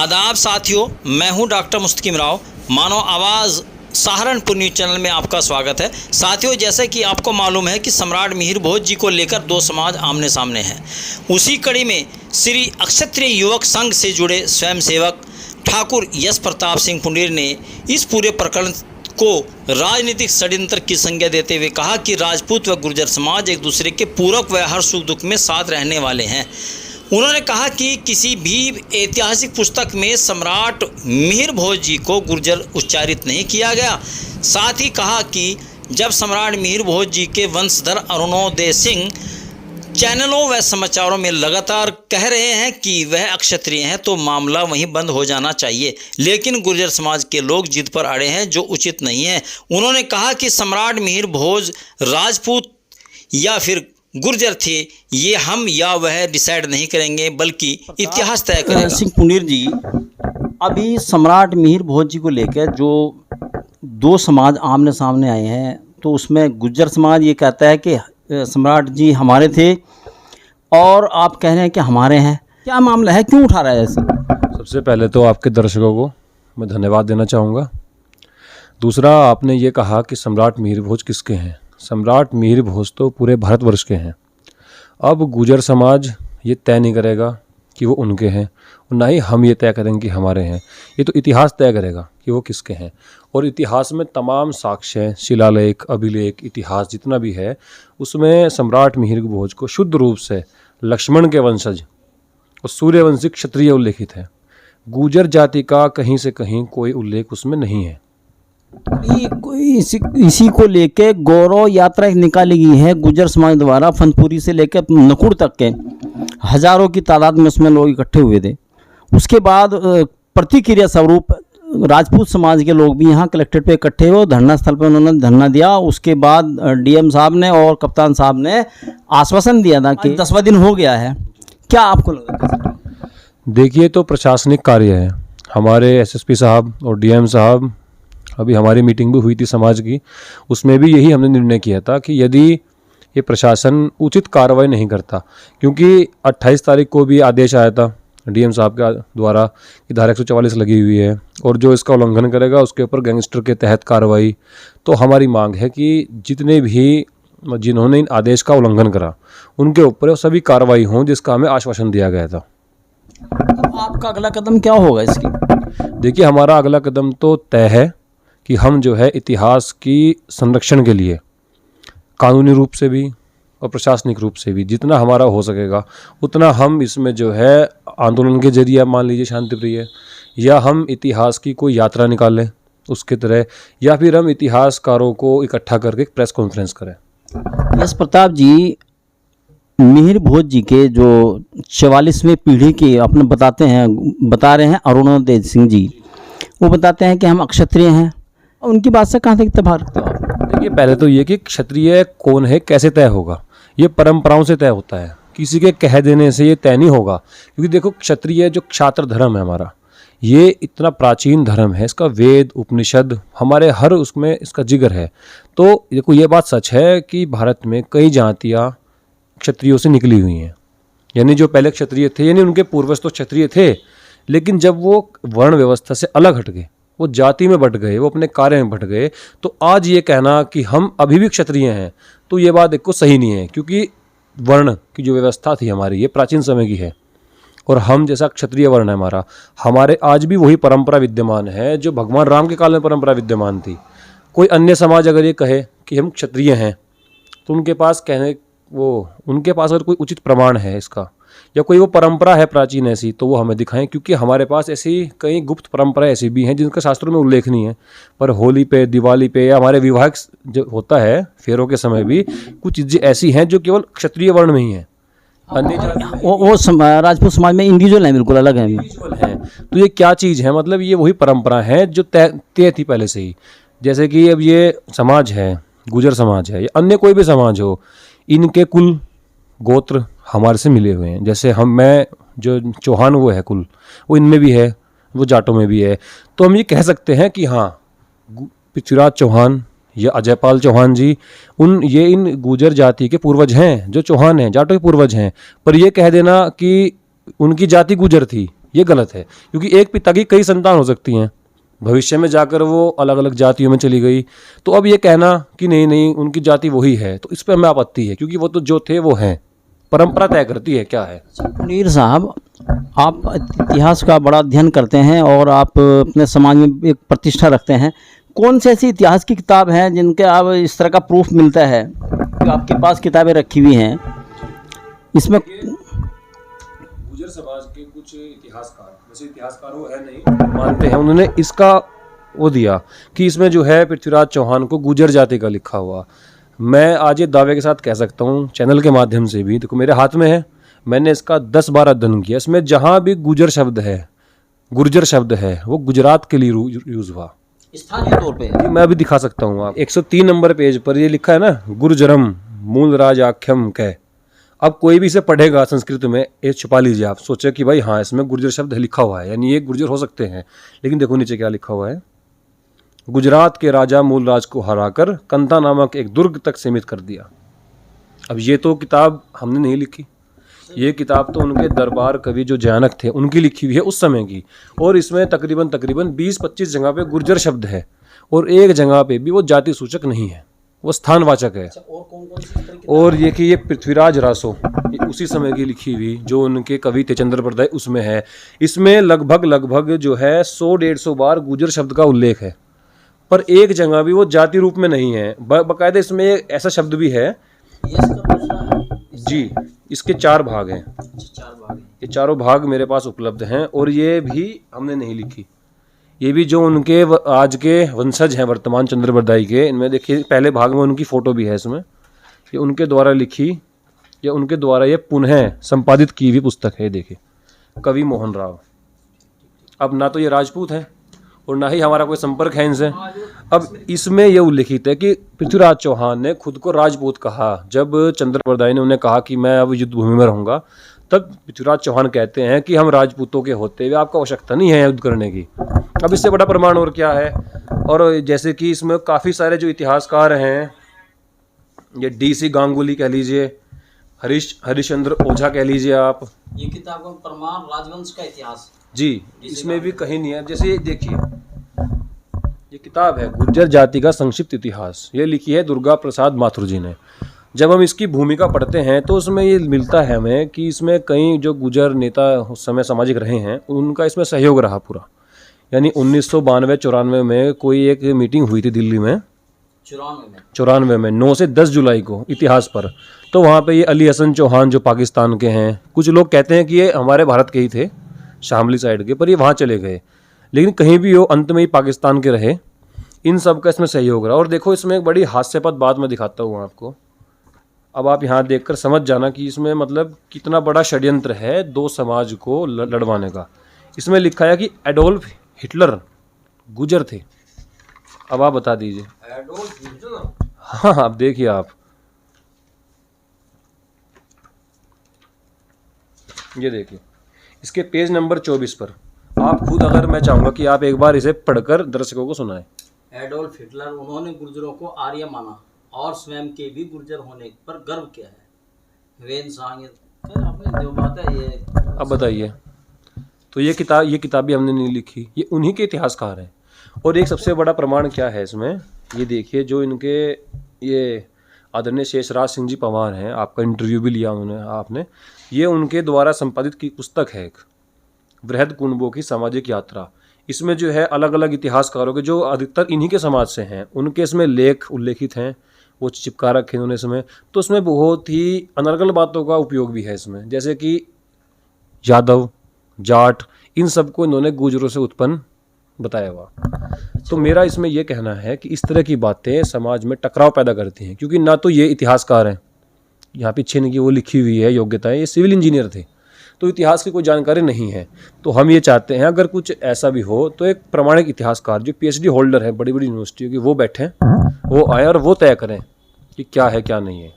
आदाब साथियों, मैं हूं डॉक्टर मुस्तकीम राव। मानव आवाज़ सहारनपुर न्यूज़ चैनल में आपका स्वागत है। साथियों, जैसे कि आपको मालूम है कि सम्राट मिहिर भोज जी को लेकर दो समाज आमने सामने हैं। उसी कड़ी में श्री अक्षत्रिय युवक संघ से जुड़े स्वयंसेवक ठाकुर यश प्रताप सिंह पुंडीर ने इस पूरे प्रकरण को राजनीतिक षड्यंत्र की संज्ञा देते हुए कहा कि राजपूत व गुर्जर समाज एक दूसरे के पूरक व हर सुख दुख में साथ रहने वाले हैं। उन्होंने कहा कि किसी भी ऐतिहासिक पुस्तक में सम्राट मिहिर भोज जी को गुर्जर उच्चारित नहीं किया गया। साथ ही कहा कि जब सम्राट मिहिर भोज जी के वंशधर अरुणोदय सिंह चैनलों व समाचारों में लगातार कह रहे हैं कि वह अक्षत्रिय हैं, तो मामला वहीं बंद हो जाना चाहिए। लेकिन गुर्जर समाज के लोग जिद पर अड़े हैं, जो उचित नहीं है। उन्होंने कहा कि सम्राट मिहिर भोज राजपूत या फिर गुर्जर थे, ये हम या वह डिसाइड नहीं करेंगे, बल्कि इतिहास तय करेगा। सिंह पुंडीर जी, अभी सम्राट मिहिर भोज जी को लेकर जो दो समाज आमने सामने आए हैं, तो उसमें गुर्जर समाज ये कहता है कि सम्राट जी हमारे थे और आप कह रहे हैं कि हमारे हैं। क्या मामला है, क्यों उठा रहा है ऐसे? सबसे पहले तो आपके दर्शकों को मैं धन्यवाद देना चाहूँगा। दूसरा, आपने ये कहा कि सम्राट मिहिर भोज किसके हैं। सम्राट मिहिर भोज तो पूरे भारतवर्ष के हैं। अब गुर्जर समाज ये तय नहीं करेगा कि वो उनके हैं, और ना ही हम ये तय करेंगे कि हमारे हैं। ये तो इतिहास तय करेगा कि वो किसके हैं। और इतिहास में तमाम साक्ष्य, शिलालेख, अभिलेख, इतिहास जितना भी है, उसमें सम्राट मिहिर भोज को शुद्ध रूप से लक्ष्मण के वंशज और सूर्यवंशी क्षत्रिय उल्लेखित है। गुर्जर जाति का कहीं से कहीं कोई उल्लेख उसमें नहीं है। इसी को लेके गौरव यात्रा निकाली गई है गुर्जर समाज द्वारा। फनपुरी से लेकर नकुड़ तक के हजारों की तादाद में उसमें लोग इकट्ठे हुए थे। उसके बाद प्रतिक्रिया स्वरूप राजपूत समाज के लोग भी यहाँ कलेक्ट्रेट पे इकट्ठे हुए, धरना स्थल पे उन्होंने धरना दिया। उसके बाद डीएम साहब ने और कप्तान साहब ने आश्वासन दिया था कि 10वां दिन हो गया है। क्या आपको लगा? देखिए, तो प्रशासनिक कार्य है। हमारे एसएसपी साहब और डीएम साहब, अभी हमारी मीटिंग भी हुई थी समाज की, उसमें भी यही हमने निर्णय किया था कि यदि ये प्रशासन उचित कार्रवाई नहीं करता, क्योंकि 28 तारीख को भी आदेश आया था डीएम साहब के द्वारा कि धारा 144 लगी हुई है और जो इसका उल्लंघन करेगा उसके ऊपर गैंगस्टर के तहत कार्रवाई। तो हमारी मांग है कि जिन्होंने इन आदेश का उल्लंघन करा उनके ऊपर सभी कार्रवाई हों, जिसका हमें आश्वासन दिया गया था। तो आपका अगला कदम क्या होगा इसकी? देखिए, हमारा अगला कदम तो तय है कि हम जो है इतिहास की संरक्षण के लिए कानूनी रूप से भी और प्रशासनिक रूप से भी जितना हमारा हो सकेगा उतना हम इसमें जो है आंदोलन के जरिए, मान लीजिए शांतिप्रिय, या हम इतिहास की कोई यात्रा निकालें उसके तरह, या फिर हम इतिहासकारों को इकट्ठा करके एक प्रेस कॉन्फ्रेंस करें। यश प्रताप जी, मिहिर भोज जी के जो 44वें पीढ़ी के अपने बता रहे हैं अरुणोदय सिंह जी, वो बताते हैं कि हम अक्षत्रिय हैं। उनकी बात से कहाँ तक इत्तेफाक रखते हो आप? देखिए, पहले तो ये कि क्षत्रिय कौन है कैसे तय होगा, ये परंपराओं से तय होता है। किसी के कह देने से ये तय नहीं होगा, क्योंकि देखो, क्षत्रिय जो क्षात्र धर्म है हमारा, ये इतना प्राचीन धर्म है। इसका वेद उपनिषद हमारे हर उसमें इसका जिगर है। तो देखो, ये बात सच है कि भारत में कई जातियाँ क्षत्रियों से निकली हुई हैं। यानी जो पहले क्षत्रिय थे, यानी उनके पूर्वज तो क्षत्रिय थे, लेकिन जब वो वर्ण व्यवस्था से अलग हट गए, वो जाति में बट गए, वो अपने कार्य में बट गए, तो आज ये कहना कि हम अभी भी क्षत्रिय हैं, तो ये बात एक को सही नहीं है। क्योंकि वर्ण की जो व्यवस्था थी हमारी, ये प्राचीन समय की है, और हम जैसा क्षत्रिय वर्ण है हमारा, हमारे आज भी वही परंपरा विद्यमान है जो भगवान राम के काल में परंपरा विद्यमान थी। कोई अन्य समाज अगर ये कहे कि हम क्षत्रिय हैं, तो उनके पास अगर कोई उचित प्रमाण है इसका, या कोई वो परंपरा है प्राचीन ऐसी, तो वो हमें दिखाएं। क्योंकि हमारे पास ऐसी कई गुप्त परंपराएं ऐसी भी हैं जिनका शास्त्रों में उल्लेख नहीं है, पर होली पे, दिवाली पे, या हमारे विवाह जो होता है फेरों के समय भी कुछ चीज़ें ऐसी हैं जो केवल क्षत्रिय वर्ण में ही हैं। वो राजपूत समाज में इंडिविजुअल है, बिल्कुल अलग है। तो ये क्या चीज़ है? मतलब ये वही परंपरा है जो तय थी पहले से ही। जैसे कि अब ये समाज है, गुर्जर समाज है या अन्य कोई भी समाज हो, इनके कुल गोत्र हमारे से मिले हुए हैं। जैसे मैं जो चौहान वो है कुल, वो इनमें भी है, वो जाटों में भी है। तो हम ये कह सकते हैं कि हाँ, पृथ्वीराज चौहान या अजयपाल चौहान जी इन गुर्जर जाति के पूर्वज हैं, जो चौहान हैं, जाटों के पूर्वज हैं। पर ये कह देना कि उनकी जाति गुर्जर थी, ये गलत है, क्योंकि एक पिता की कई संतान हो सकती हैं, भविष्य में जाकर वो अलग अलग जातियों में चली गई, तो अब ये कहना कि नहीं नहीं उनकी जाति वही है, तो इस पर हमें आपत्ति है, क्योंकि वो तो जो थे वो हैं, परंपरा तय करती है क्या है। मुनीर साहब, आप इतिहास का बड़ा अध्ययन करते हैं और आप अपने समाज में एक प्रतिष्ठा रखते हैं। कौन सी ऐसी इतिहास की किताब हैं जिनके आप इस तरह का प्रूफ मिलता है जो आपके पास किताबें रखी हुई हैं इसमें? गुर्जर समाज के कुछ इतिहासकार, वैसे इतिहासकार वो है नहीं, मानते हैं, उन्होंने इसका वो दिया कि इसमें जो है पृथ्वीराज चौहान को गुर्जर जाति का लिखा हुआ। मैं आज ये दावे के साथ कह सकता हूँ चैनल के माध्यम से भी, देखो मेरे हाथ में है, मैंने इसका 10 बार अध्ययन किया। इसमें जहाँ भी गुर्जर शब्द है वो गुजरात के लिए यूज़ हुआ स्थानीय तौर पे। मैं अभी दिखा सकता हूँ आप 103 नंबर पेज पर ये लिखा है ना, गुर्जरम मूल राज आख्यम कह। अब कोई भी इसे पढ़ेगा संस्कृत में, ये छुपा लीजिए, आप सोचे कि भाई हाँ इसमें गुर्जर शब्द लिखा हुआ है, यानी ये गुर्जर हो सकते हैं, लेकिन देखो नीचे क्या लिखा हुआ है, गुजरात के राजा मूलराज को हराकर कंता नामक एक दुर्ग तक सीमित कर दिया। अब ये तो किताब हमने नहीं लिखी, ये किताब तो उनके दरबार कवि जो जयानक थे उनकी लिखी हुई है उस समय की, और इसमें तकरीबन 20-25 जगह पे गुर्जर शब्द है, और एक जगह पे भी वो जाति सूचक नहीं है, वो स्थानवाचक है। और कौन-कौन सी? और ये कि ये पृथ्वीराज रासो, ये उसी समय की लिखी हुई जो उनके कवि थे चंद्रप्रदाय, उसमें है। इसमें लगभग जो है 100-150 बार गुर्जर शब्द का उल्लेख है, पर एक जगह भी वो जाति रूप में नहीं है। बाकायदा इसमें एक ऐसा शब्द भी है जी, इसके 4 भाग हैं, 4 भाग हैं। ये चारों भाग मेरे पास उपलब्ध हैं, और ये भी हमने नहीं लिखी। ये भी जो उनके आज के वंशज हैं वर्तमान चंद्रप्रदाय के, इनमें देखिए पहले भाग में उनकी फ़ोटो भी है इसमें, ये उनके द्वारा लिखी या उनके द्वारा ये पुनः संपादित की हुई पुस्तक है। देखिए कवि मोहन राव। अब ना तो ये राजपूत हैं और ना ही हमारा कोई संपर्क है इनसे। अब इसमें यह उल्लिखित है कि पृथ्वीराज चौहान ने खुद को राजपूत कहा। जब चंद्रप्रदाय ने उन्हें कहा कि मैं अब युद्ध भूमि में रहूँगा, तब पृथ्वीराज चौहान कहते हैं कि हम राजपूतों के होते हुए आपको आवश्यकता नहीं है युद्ध करने की। अब इससे बड़ा प्रमाण और क्या है। और जैसे कि इसमें काफ़ी सारे जो इतिहासकार हैं, ये DC गांगुली कह लीजिए, हरिश्चंद्र ओझा कह लीजिए आप, ये किताब का प्रमाण राजवंश का इतिहास जी, इसमें भी कहीं नहीं है। जैसे ये देखिए, ये किताब है गुर्जर जाति का संक्षिप्त इतिहास, ये लिखी है दुर्गा प्रसाद माथुर जी ने। जब हम इसकी भूमिका पढ़ते हैं तो उसमें ये मिलता है हमें कि इसमें कई जो गुर्जर नेता उस समय सामाजिक रहे हैं उनका इसमें सहयोग रहा पूरा। यानी 1992-94 में कोई एक मीटिंग हुई थी दिल्ली में, 94 में 9 से 10 जुलाई को इतिहास पर। तो वहाँ पे ये अली हसन चौहान जो पाकिस्तान के हैं, कुछ लोग कहते हैं कि ये हमारे भारत के ही थे, शामली साइड के, पर ये वहाँ चले गए, लेकिन कहीं भी हो अंत में ही पाकिस्तान के रहे। इन सब का इसमें सहयोग रहा। और देखो इसमें एक बड़ी हास्यास्पद बात मैं दिखाता हूँ आपको। अब आप यहाँ देखकर समझ जाना कि इसमें मतलब कितना बड़ा षड्यंत्र है दो समाज को लड़वाने का। इसमें लिखा है कि एडोल्फ हिटलर गुर्जर थे। अब आप बता दीजिए। Adolf Hitler? हाँ, आप देखिए, आप ये देखिए इसके पेज नंबर 24 पर आप खुद, अगर मैं चाहूँगा कि आप एक बार इसे पढ़कर दर्शकों को सुनाएं। एडोल्फ हिटलर, उन्होंने गुर्जरों को आर्य माना और स्वयं के भी गुर्जर होने पर गर्व किया है। वे इंसान, आपने जो बात है ये। अब बताइए, तो ये किताब भी हमने नहीं लिखी, ये उन्हीं के इतिहासकार हैं। और एक सबसे बड़ा प्रमाण क्या है इसमें, ये देखिए, जो इनके ये आदरणीय शेषराज सिंह जी पवार हैं, आपका इंटरव्यू भी लिया उन्होंने, आपने, ये उनके द्वारा संपादित की पुस्तक है एक, बृहद कुंभों की सामाजिक यात्रा। इसमें जो है अलग अलग इतिहासकारों के, जो अधिकतर इन्हीं के समाज से हैं, उनके इसमें लेख उल्लेखित हैं, वो चिपका रखे इन्होंने इसमें। तो इसमें बहुत ही अनर्गल बातों का उपयोग भी है इसमें, जैसे कि यादव, जाट, इन सबको इन्होंने गुर्जरों से उत्पन्न बताया हुआ। तो मेरा इसमें यह कहना है कि इस तरह की बातें समाज में टकराव पैदा करती हैं, क्योंकि ना तो ये इतिहासकार हैं, यहाँ पीछे इनकी वो लिखी हुई है योग्यताएं, ये सिविल इंजीनियर थे, तो इतिहास की कोई जानकारी नहीं है। तो हम ये चाहते हैं अगर कुछ ऐसा भी हो तो एक प्रमाणिक इतिहासकार जो PhD होल्डर है बड़ी बड़ी यूनिवर्सिटियों की, वो बैठें, वो आए और वो तय करें कि क्या है क्या नहीं है।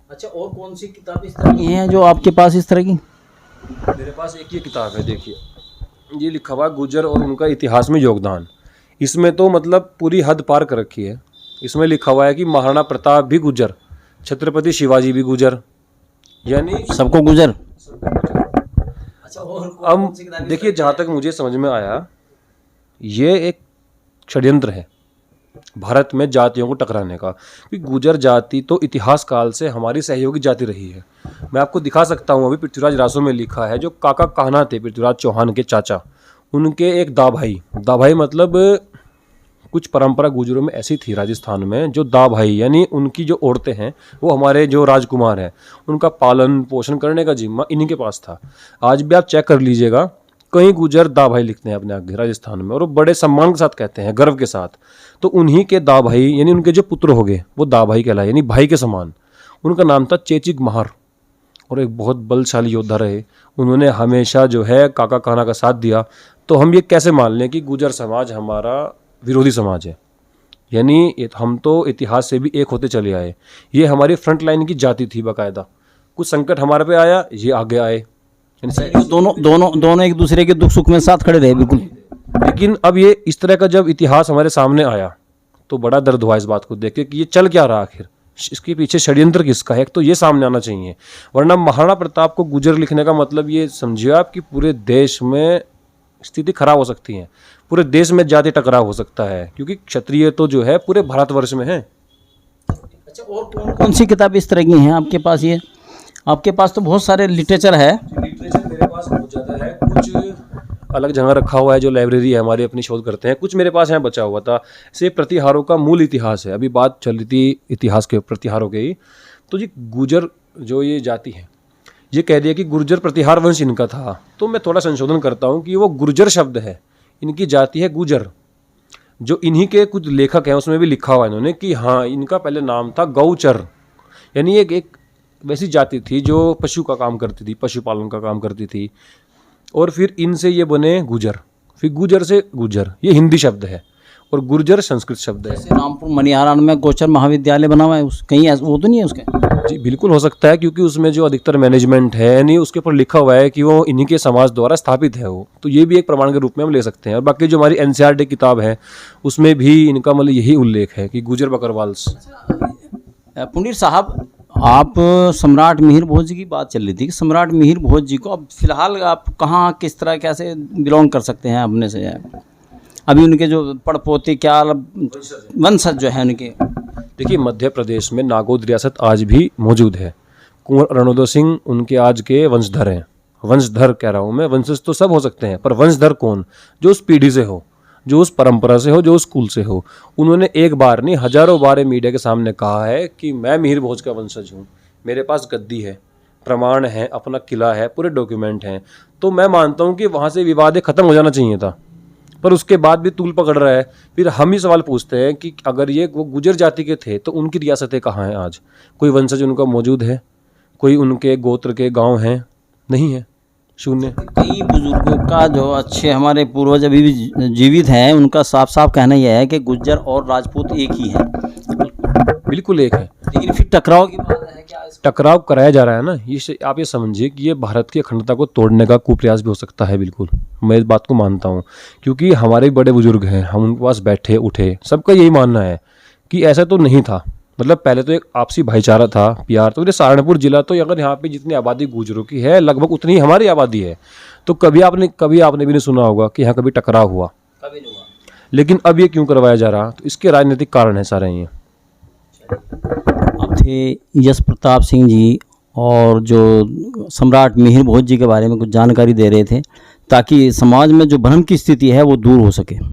अच्छा, और कौन सी किताब इस तरह की हैं जो आपके पास इस तरह की? मेरे पास एक ये किताब है, देखिए, ये लिखा हुआ गुर्जर और उनका इतिहास में योगदान। इसमें तो मतलब पूरी हद पार कर रखी है। इसमें लिखा हुआ है कि महाराणा प्रताप भी गुर्जर, छत्रपति शिवाजी भी गुर्जर, यानी सबको गुर्जर। अब देखिए, जहाँ तक मुझे समझ में आया, ये एक षड्यंत्र है भारत में जातियों को टकराने का। क्योंकि गुर्जर जाति तो इतिहास काल से हमारी सहयोगी जाति रही है। मैं आपको दिखा सकता हूँ, अभी पृथ्वीराज रासो में लिखा है, जो काका कान्हा थे पृथ्वीराज चौहान के चाचा, उनके एक दाभाई मतलब कुछ परंपरा गुर्जरों में ऐसी थी राजस्थान में, जो दाभाई यानी उनकी जो औरतें हैं वो हमारे जो राजकुमार हैं, उनका पालन पोषण करने का जिम्मा इन्हीं के पास था। आज भी आप चेक कर लीजिएगा, कई गुर्जर दाभाई लिखते हैं अपने आगे राजस्थान में, और वो बड़े सम्मान के साथ कहते हैं, गर्व के साथ। तो उन्हीं के दाभाई यानी उनके जो पुत्र हो गए वो दाभाई कहलाए, यानी भाई के समान। उनका नाम था चेचिक महार, और एक बहुत बलशाली योद्धा रहे। उन्होंने हमेशा जो है काका कान्हा का साथ दिया। तो हम ये कैसे मान लें कि गुर्जर समाज हमारा विरोधी समाज है? यानी हम तो इतिहास से भी एक होते चले आए। ये हमारी फ्रंट लाइन की जाति थी बाकायदा। कुछ संकट हमारे पे आया, ये आगे आए। दोनों एक दूसरे के दुख सुख में साथ खड़े रहे, बिल्कुल। लेकिन अब ये इस तरह का जब इतिहास हमारे सामने आया तो बड़ा दर्द हुआ इस बात को देख के कि ये चल क्या रहा आखिर, इसके पीछे षड्यंत्र किसका है। तो ये सामने आना चाहिए, वरना महाराणा प्रताप को गुर्जर लिखने का मतलब ये समझिए आप कि पूरे देश में स्थिति खराब हो सकती है, पूरे देश में जाति टकराव हो सकता है, क्योंकि क्षत्रिय तो जो है पूरे भारतवर्ष में है। अच्छा, और कौन सी किताब इस तरह की हैं आपके पास? ये आपके पास तो बहुत सारे लिटरेचर है। लिटरेचर मेरे पास बहुत ज़्यादा है, कुछ अलग जगह रखा हुआ है जो लाइब्रेरी है हमारे अपनी शोध करते हैं, कुछ मेरे पास यहाँ बचा हुआ था। से प्रतिहारों का मूल इतिहास है, अभी बात चल रही थी इतिहास के प्रतिहारों के ही। तो जी गुर्जर जो ये जाति है, ये कह दिया कि गुर्जर प्रतिहार वंश इनका था। तो मैं थोड़ा संशोधन करता हूँ कि वो गुर्जर शब्द है, इनकी जाति है गुर्जर। जो इन्हीं के कुछ लेखक हैं उसमें भी लिखा हुआ है इन्होंने कि हाँ, इनका पहले नाम था गौचर, यानी एक वैसी जाति थी जो पशु का काम करती थी, पशुपालन का काम करती थी, और फिर इनसे ये बने गुर्जर, फिर गुर्जर से गुर्जर, ये हिंदी शब्द है, और गुर्जर संस्कृत शब्द है। रामपुर मनिहारण में गोचर महाविद्यालय बना हुआ है, कहीं वो तो नहीं है उसके? जी बिल्कुल हो सकता है, क्योंकि उसमें जो अधिकतर मैनेजमेंट है यानी उसके ऊपर लिखा हुआ है कि वो इन्हीं के समाज द्वारा स्थापित है वो, तो ये भी एक प्रमाण के रूप में हम ले सकते हैं। और बाकी जो हमारी एनसीईआरटी किताब है उसमें भी इनका मतलब यही उल्लेख है कि गुर्जर बकरवाल्स। पुनीर साहब, आप सम्राट मिहिर भोज जी की बात चल रही थी कि सम्राट मिहिर भोज जी को अब फिलहाल आप कहाँ किस तरह कैसे बिलोंग कर सकते हैं अपने से? अभी उनके जो पड़पोते क्या वंशज जो है उनके, देखिए मध्य प्रदेश में नागौद रियासत आज भी मौजूद है। कुंवर अरुणोदय सिंह उनके आज के वंशधर हैं। वंशधर कह रहा हूँ मैं, वंशज तो सब हो सकते हैं, पर वंशधर कौन? जो उस पीढ़ी से हो, जो उस परंपरा से हो, जो उस कुल से हो। उन्होंने एक बार नहीं हजारों बार मीडिया के सामने कहा है कि मैं मिहिर भोज का वंशज हूँ, मेरे पास गद्दी है, प्रमाण है, अपना किला है, पूरे डॉक्यूमेंट हैं। तो मैं मानता हूँ कि वहाँ से विवाद खत्म हो जाना चाहिए था, पर उसके बाद भी तूल पकड़ रहा है। फिर हम ही सवाल पूछते हैं कि अगर ये वो गुर्जर जाति के थे तो उनकी रियासतें कहाँ हैं आज? कोई वंशज उनका मौजूद है? कोई उनके गोत्र के गांव हैं? नहीं है, शून्य। कई बुजुर्गों का जो अच्छे हमारे पूर्वज अभी भी जीवित हैं, उनका साफ साफ कहना यह है कि गुर्जर और राजपूत एक ही हैं। बिल्कुल एक है, लेकिन फिर टकराव की बात है क्या? टकराव कराया जा रहा है ना, ये आप ये समझिए कि ये भारत की अखंडता को तोड़ने का कुप्रयास भी हो सकता है। बिल्कुल मैं इस बात को मानता हूँ, क्योंकि हमारे बड़े बुजुर्ग हैं, हम उनके पास बैठे उठे, सबका यही मानना है कि ऐसा तो नहीं था। मतलब पहले तो एक आपसी भाईचारा था, प्यार। तो ये सहारनपुर जिला तो अगर यहाँ पे जितनी आबादी गुर्जरों की है लगभग उतनी ही हमारी आबादी है। तो कभी आपने भी नहीं सुना होगा कि यहाँ कभी टकराव हुआ, कभी नहीं हुआ। लेकिन अब ये क्यों करवाया जा रहा? तो इसके राजनीतिक कारण है सारे ये। अब थे यश प्रताप सिंह जी, और जो सम्राट मिहिर भोज जी के बारे में कुछ जानकारी दे रहे थे, ताकि समाज में जो भ्रम की स्थिति है वो दूर हो सके।